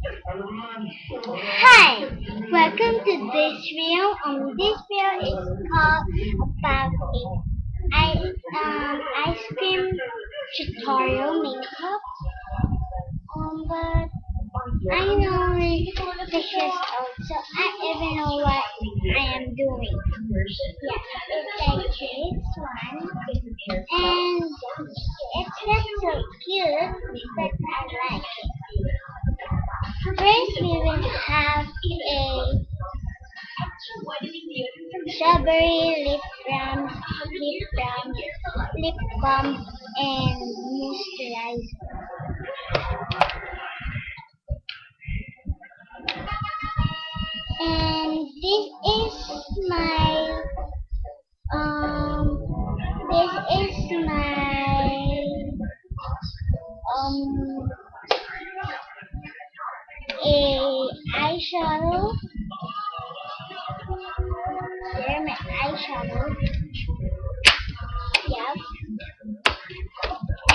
Hi, welcome to this video. This video is called about ice cream tutorial makeup. But I know this is also I even know what I am doing. Yeah, it's like this one, and it's not so cute, but I like it. First, we will have a strawberry lip balm, and moisturizer. And um this is my um a eyeshadow. There, my eyeshadow. Yep.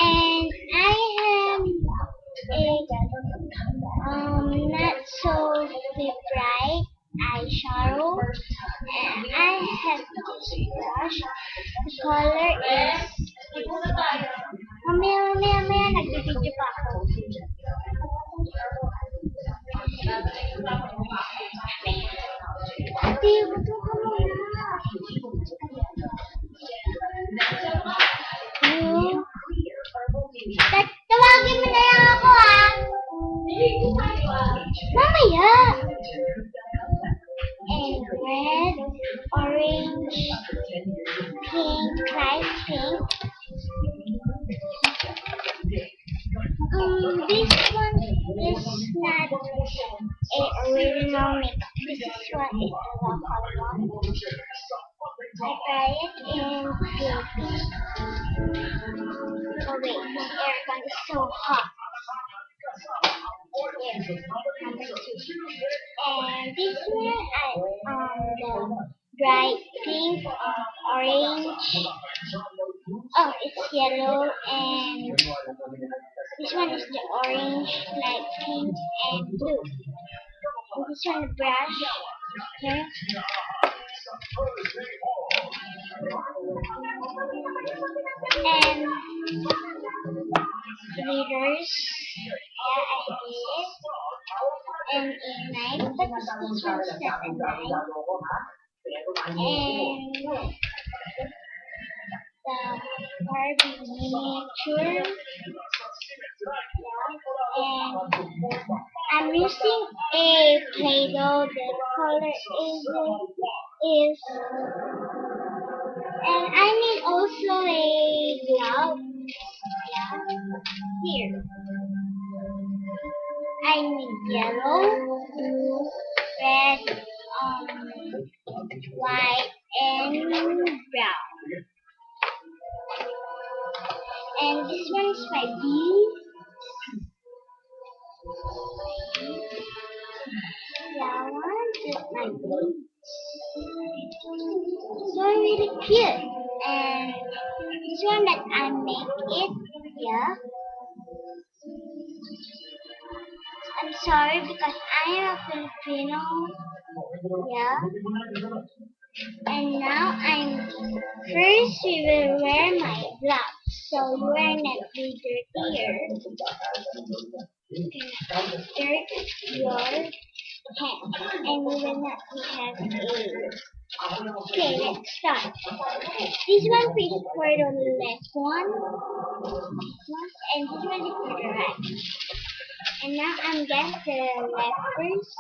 And I have a not so bright eyeshadow. And I have this brush. The color is mamaya, nagbibidyo pa ako. Ate, wag ka muna. Hmm? Tawagin mo na lang ako, ah. Mamaya. And red, orange, pink, light pink. This one is not a original makeup. This is what is the local one. I buy it in Philippines. Oh wait, my aircon is so hot. Here, number two. And this one, the bright pink, orange. Oh, it's yellow, and this one is the orange, light pink, and blue. And this one, the brush. Okay. And glitters. Yeah, I did. And a knife, but this one's not a knife. And the Barbie miniature. And I'm using a Play-Doh. The color is and I need also a glove. Yeah. Here. I need yellow, red, white, and brown. And this one is my bee. That one is my bee. So really cute. And this one that I make it. Yeah. I'm sorry because I am a Filipino. Yeah. And now first we will wear my gloves so you are not be dirtier. Dirt your hand and we will not have a. Okay, let's start. This one is for the left one, and this one is for the right. And now I'm getting the left first.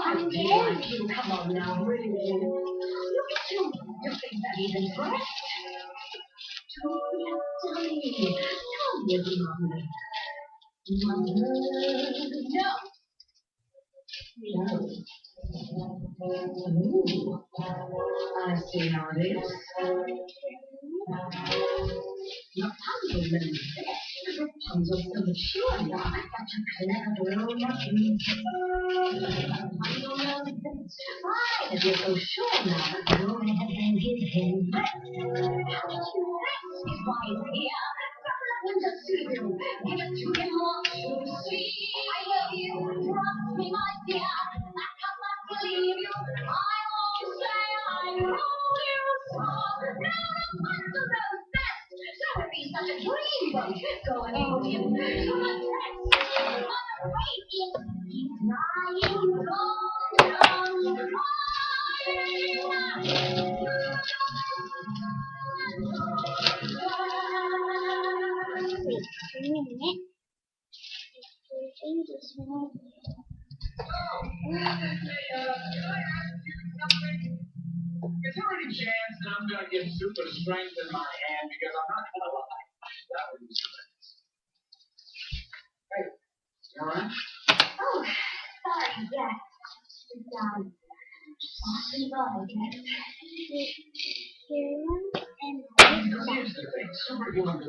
How dare you come on now, really? Look at you. You think that even fresh? Wait a minute. Change this one. Here and first we will take we will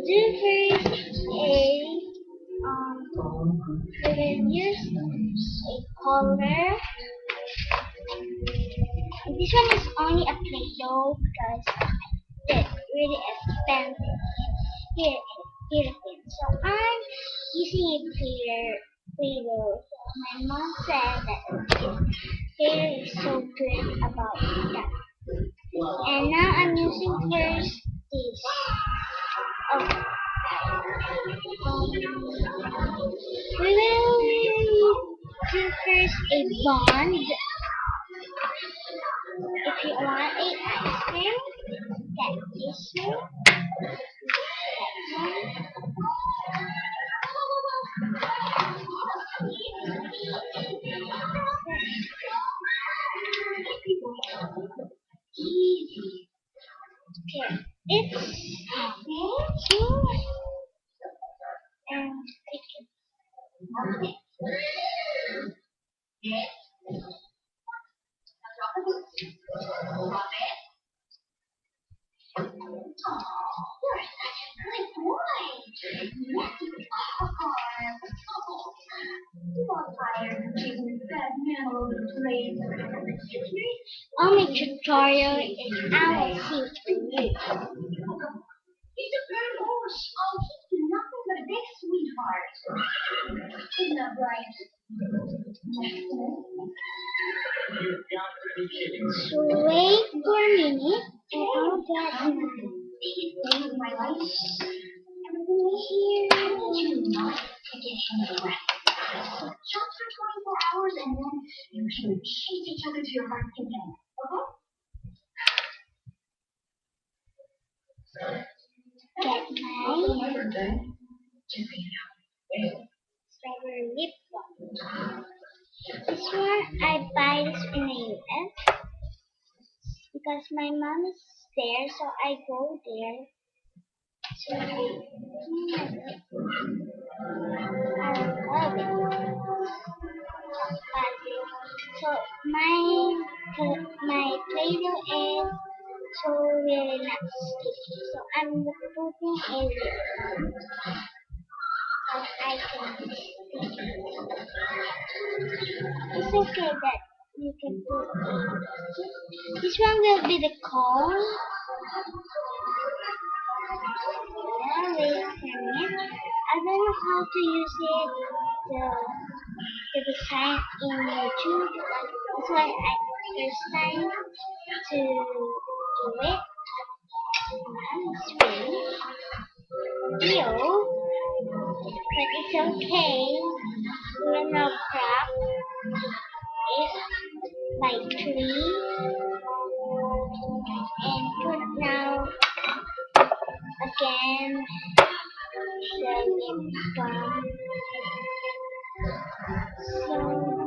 do first we will use a color. This one is only a Play-Doh because it's really expensive here in Philippines. So I'm using a Play-Doh. So my mom said that Play-Doh is so good about that. And now I'm using first this. Oh, we will do first a bond. If you want a ice cream, get this one. Okay, it's two and take only tutorial is I will see for you. So wait for a minute and I'll get get my strawberry lip balm. This one I buy this in the US because my mom is there, so I go there. So I love it. So my Play-Doh is so really not sticky. So I'm putting a lip so I can. It's okay that you can put. This one will be the cone. Yeah, wait a minute. I don't know how to use it. The design in YouTube. That's why I first time to do it. Screen. Video. But it's okay. We will crop it by 3 and put now again the lip balm So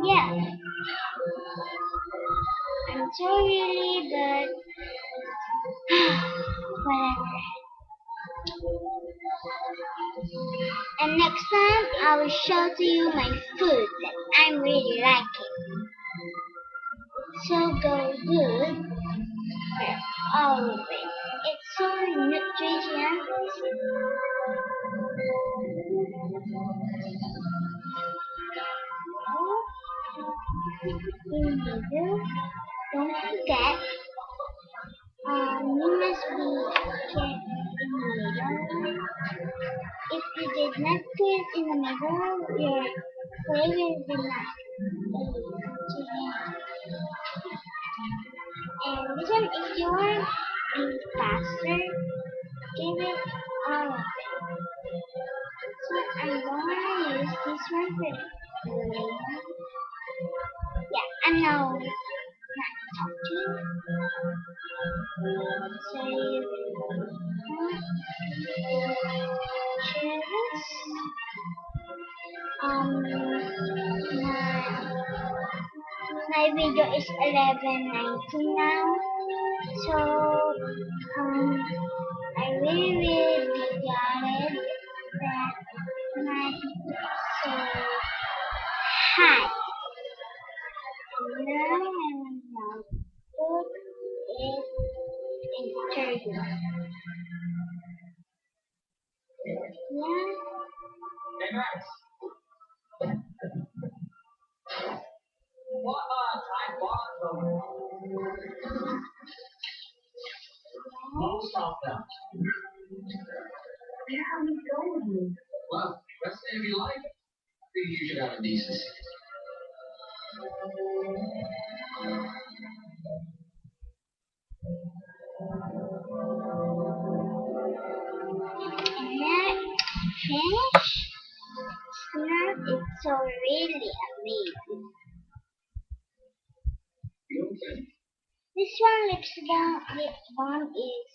yeah, I'm sorry, but whatever. And next time I will show to you my food that I'm really liking. So go good for all of it. It's so nutritious. In the middle, don't forget, you must be kept in the middle. If you did not put it in the middle, your flavor will not and this one, if you want be faster, give it all of it. So I'm gonna use this one for later. Yeah, I know not talking. So share this. My video is 11:19 now. So I really regretted that my so high. And now I will now put it in turkey. Yeah. Most of them. Where are we going? Well, rest day of your life. I think you should have a decency. And finish. Now it's so really amazing. This one lip balm is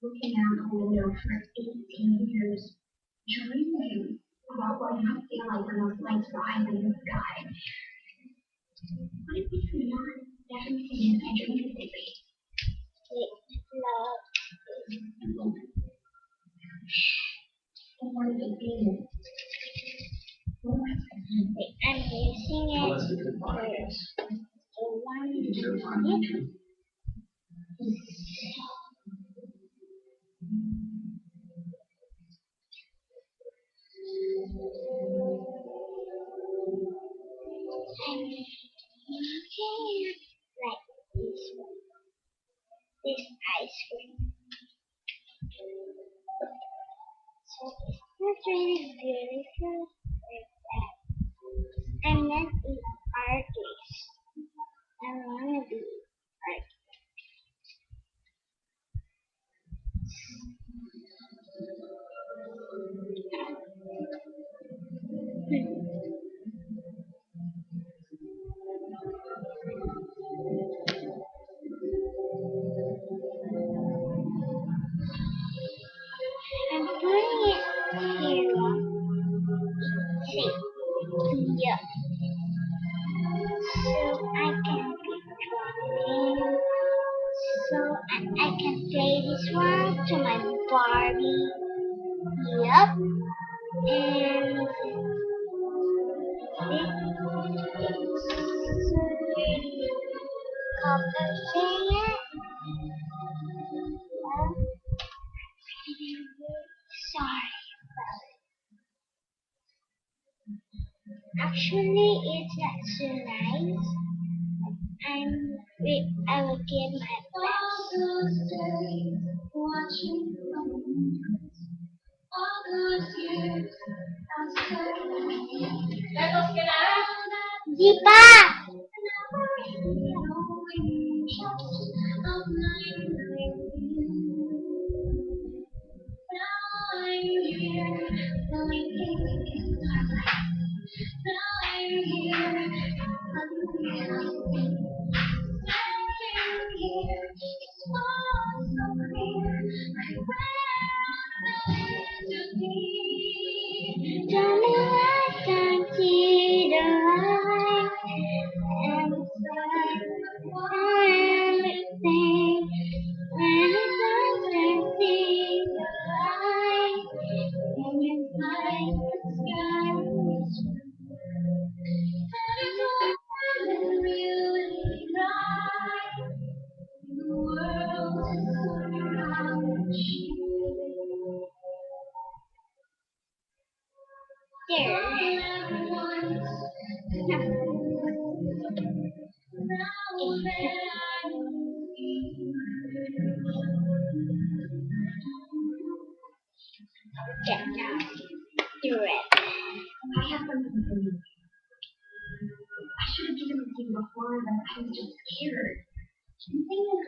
looking out the window for 18 years, dreaming about what it might feel like when those lights rise in the sky. What if it's not everything I dreamed it would be? Love. Or the being. I'm using it for one. I'm using it like this one. This ice cream. So it's not really beautiful like that. I'm not an artist. I wanna be artist. I'm putting it here. See, yeah. So I can be drawing. So I can play this one to my Barbie. Yep. And it's complicated. Sorry. Actually, it's not so nice. I will give my best. Watching all those years. Deepa! Don't Get now. Do it. I have something for you. I should have given it to you before, but I was just scared. The thing is,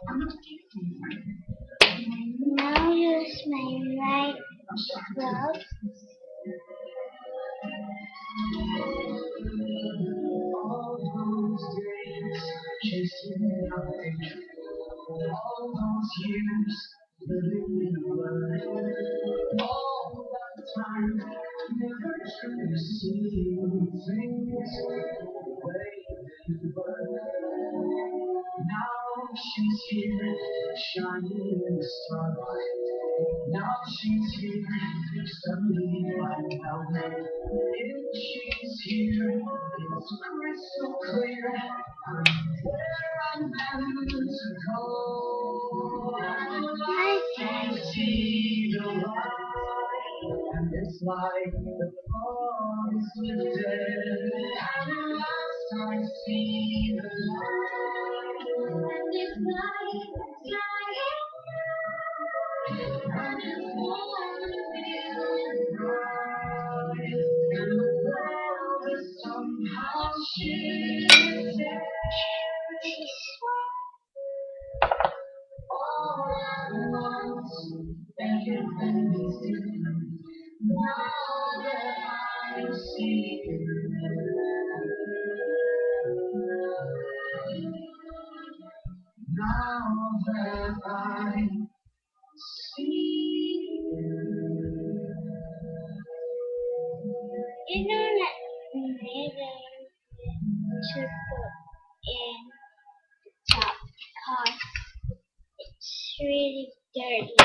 I'm not scared anymore. Now use my right glove. All those days, chasing nothing. All those years, living in a blur. All that time, never trying to see things the way they were. Now she's here, shining in the starlight. Now she's here, suddenly I found. If she's here, it's crystal clear. I'm where I'm meant to go. I see the light, and it's like the fog is lifted. At last I see the light, and it's like the sky. And it's warm and bright, and the world is somehow shifted. All at once, everything is different. Now that I see you, now that I see you. You know that neither to put in the top because it's really dirty.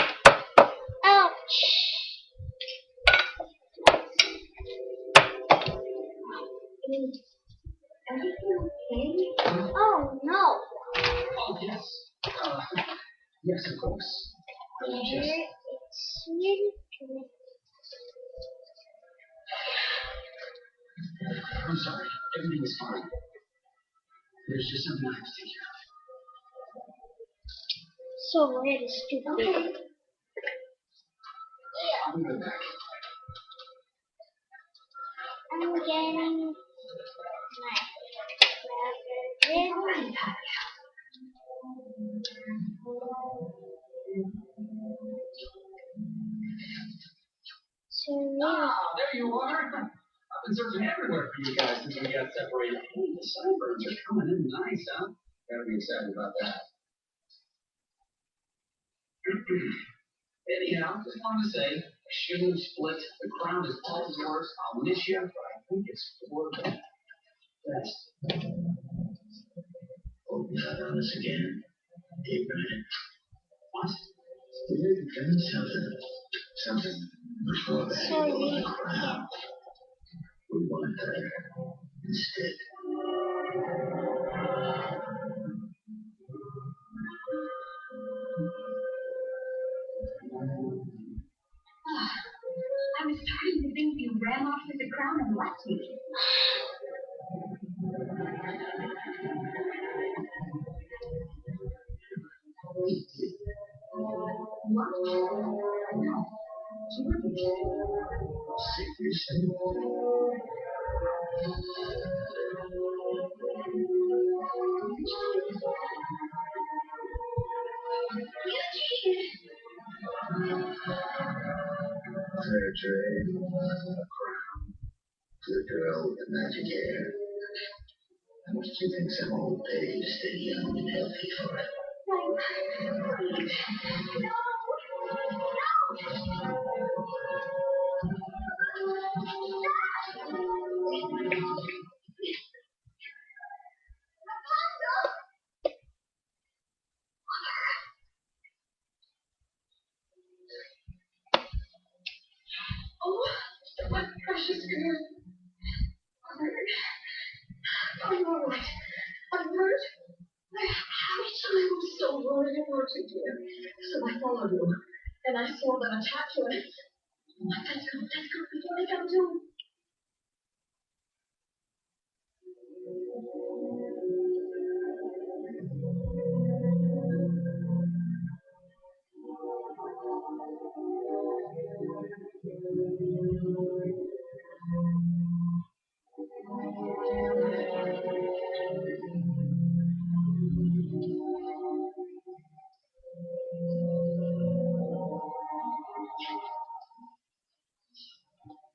Ouch! Everything okay? Oh no! Oh, yes. Yes, of course. There, Just, it's really good. I'm sorry. Everything is fine. There's just something I have to take care So really stupid. of. I'll be right back. I'm getting my favorite. So really, There you are. I've been searching everywhere for you guys since we got separated. Hey, the sunbirds are coming in nice, huh? Gotta be excited about that. Anyhow, just wanted to say, shouldn't split. The crown is all yours. I'll miss you, but I think it's for the best. Hope you're not on this again. Abraham. What? Something before that. so really, We want her instead. I was starting to think you ran off with the crown and left me. What? No. She wouldn't. Seriously? Fairtrade, a crown, the girl with the magic hair. How much do you think some old pay to stay young and healthy for it? Oh. precious girl. Alert. I'm all right. Alert. Every time I was so worried about what to do. So I followed you. And I saw them attack you. Let's go. Before they come to.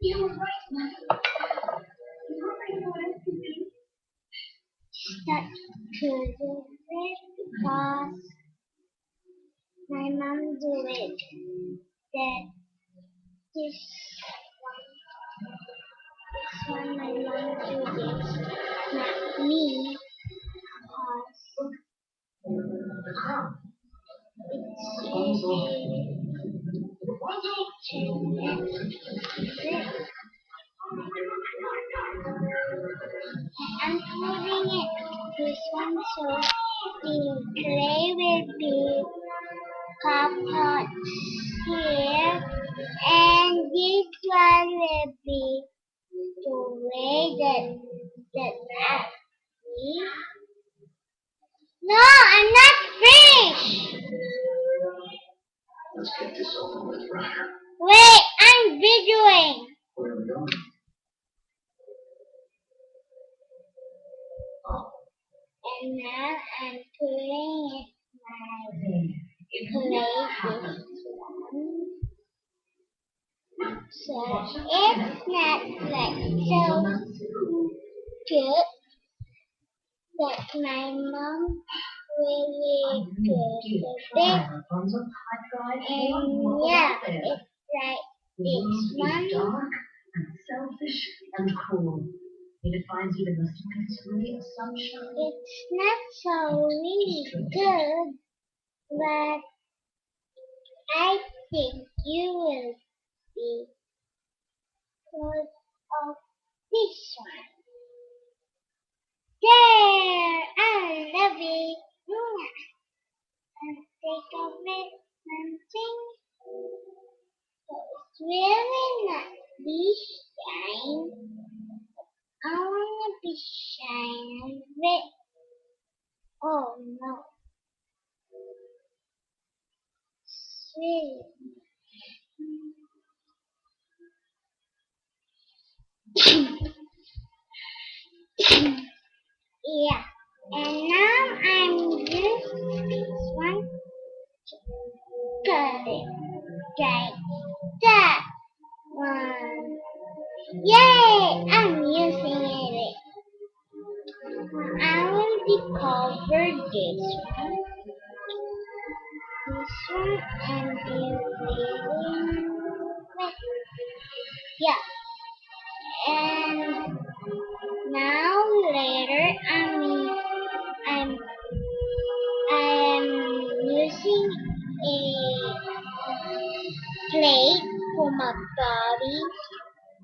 You were right, Mother. You were right about everything. Stuck to the because my mom do it. That this one my mom do this, not me, because The crown. it's easy to mess. I'm putting it this one so the clay will be covered here, and this one will be the way that see? No, I'm not finished. Let's get this over with, Ryder. Wait, I'm videoing. Where are we going? Oh. And now I'm putting my play this one. So it's not like so good that my mom really good at it. And yeah, it's like this one. Dark and selfish and cruel. It defines even the slightest ray of sunshine. It's not so really good, but I think you will be good of this one. There! I love it! And take a bit something. So it's really not be shine. I wanna be shine a bit. Oh no. Really. Yeah. And now I'm using this one to cut it. Like that one. Yay! I'm using it. I will cover this one. This one and using yeah. And now later I'm I'm using a plate for my body.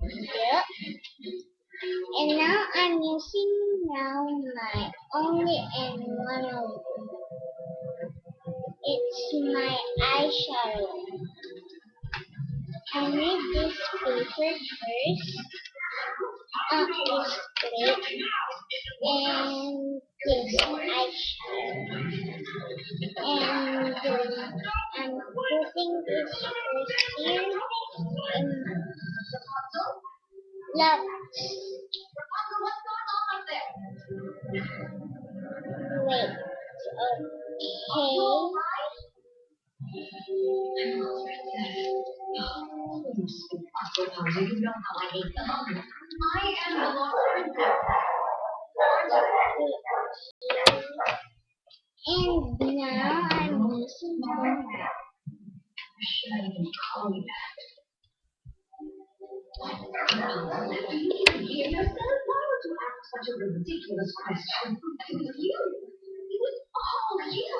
Yep. And now I'm using now my only and one of it's my eyeshadow. I need this paper first. This plate and this eyeshadow. And I'm putting this first here. And look. Wait. Okay. You know how I hate them. I am the lost And now I'm using one. Should I even call you that? Why would you ask such a ridiculous question? It was you. It was all you.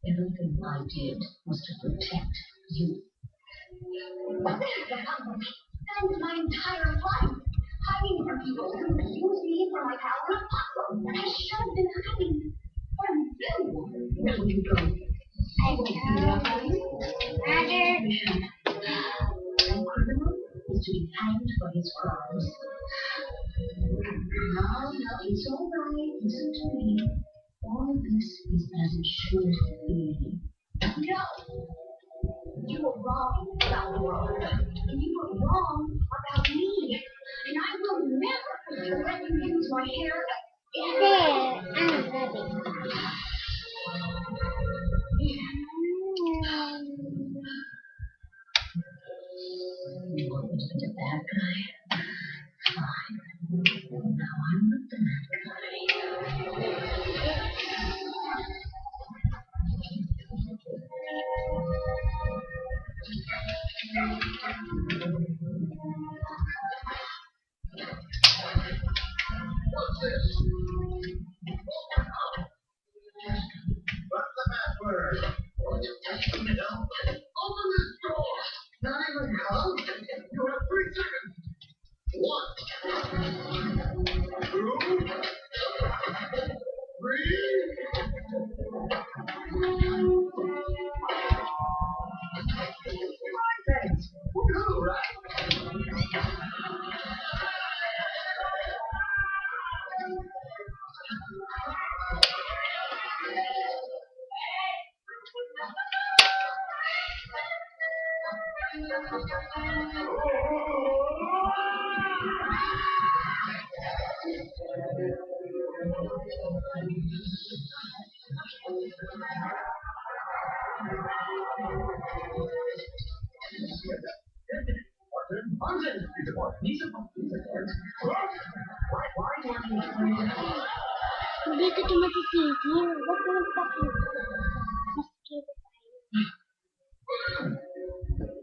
Everything I did was to protect you. Spend my entire life hiding from people who use me for my power and also I should have been hiding from you. Now you go. I tell Mother. A criminal is to be hanged for his crimes. Now, it's all right. Listen to me. All this is as it should be. No! You were wrong about the world. And you were wrong about me. And I will never let you use my hair There, I'm ready. You want me to be the bad guy? Fine. Now I'm the bad guy. What's this? What's the password? Open this door. Not even come. You have 3 seconds. 1, 2, 3. Thanks. All right. Hindi ka tumatigil. Huwag mo nagpakita. Maskito tayo.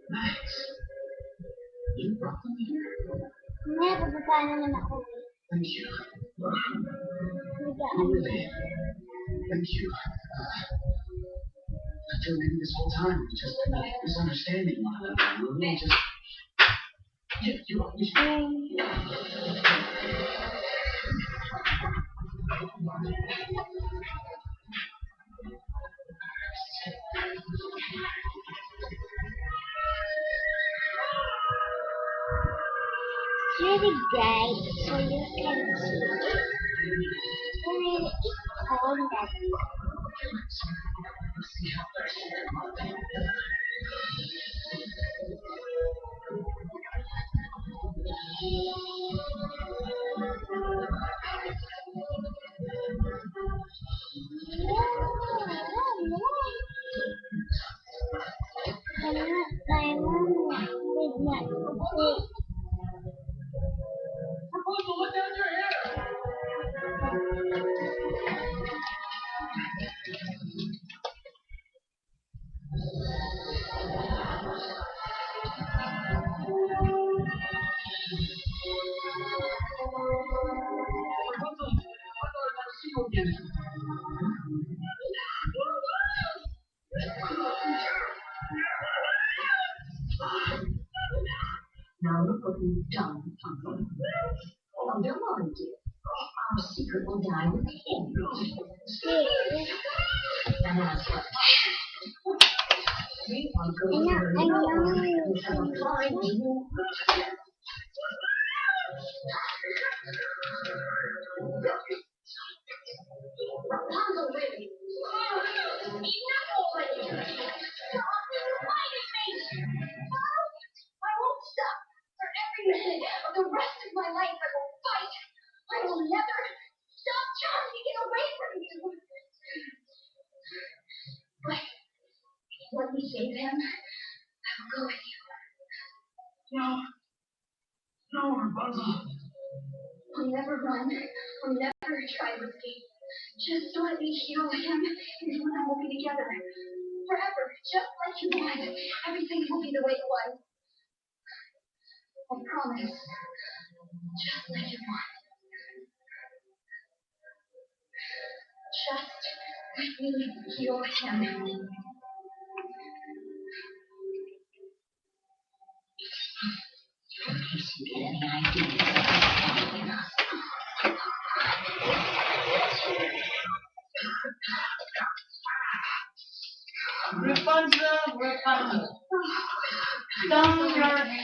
Max, you brought them here. Meron pa paano naman ako. Thank you. Nag-aaral. Really, thank you. I feel maybe this whole time we've just been misunderstanding one another. We're really just. It's really bright, so you can see. So really, it's cold that. Now look what we've done, Pumpkin. Oh, don't worry, dear. Our secret will die with him. And as for we are going to have a fine move. Rapunzel, really. Enough already. Stop fighting me. I won't stop. For every minute of the rest of my life, I will fight. I will never stop trying to get away from you. But let me save him. I will go with you. No. No, Rapunzel. I'll never run. I'll never try to escape. Just let me heal him, and you and I will be together. Forever, just like you wanted. Everything will be the way it was. I promise. Just like you want. Just let me heal him. Rapunzel, Rapunzel, don't worry.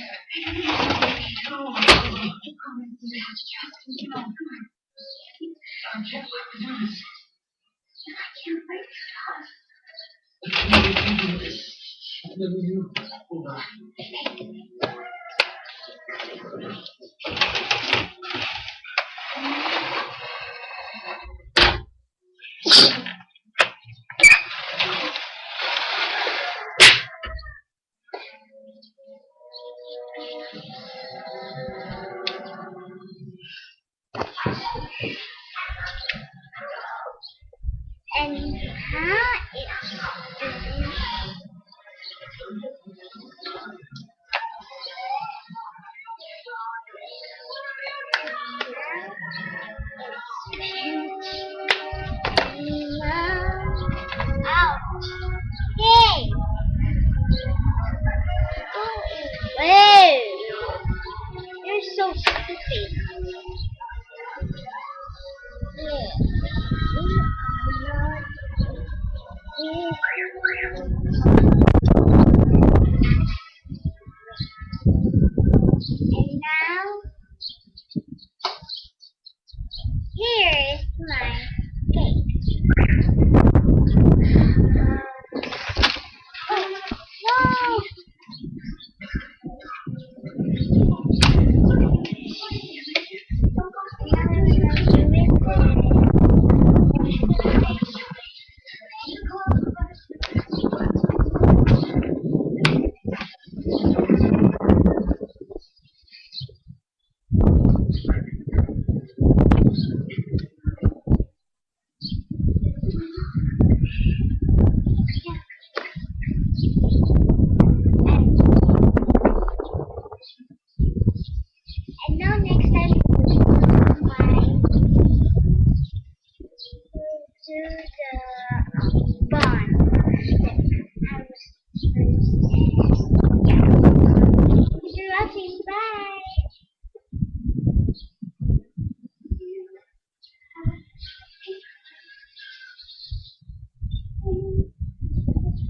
And how it's out. Hey! Whoa! You're so stupid.